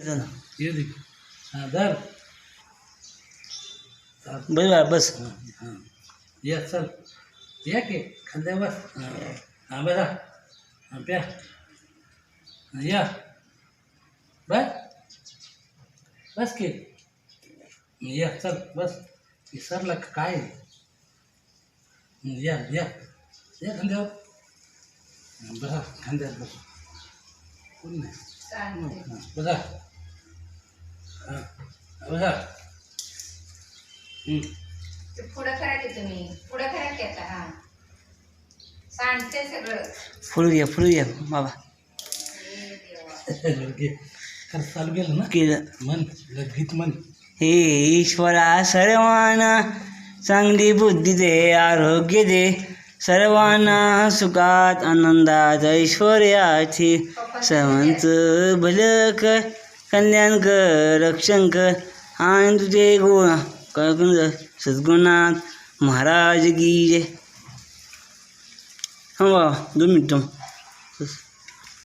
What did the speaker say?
ये दे. हां धर. बस बाळा बस. हां या चल या की खांद्या बस. हां बसा. हां प्या. या बस बस की या चल बस. विसरला का काय. या या या खांद्यावर. बसा खांद्यावर बस. कोण नाही बसा. हां बसा. पुढं करा की तुम्ही पुढं करा की आता. हा सांगते सगळं. पुढे घ्या बाबा. चालू केलं ना केलं. मन गीत मन. हे ईश्वरा सर्वांना चांगली बुद्धी दे, आरोग्य दे, सर्वांना सुखात आनंदात ऐश्वर्याची, सर्वांचं भलं कर, कल्याण कर, रक्षण कर आणि तुझे गुण सद्गुणात महाराज की जय. हां बाबा 2 मिनिटं.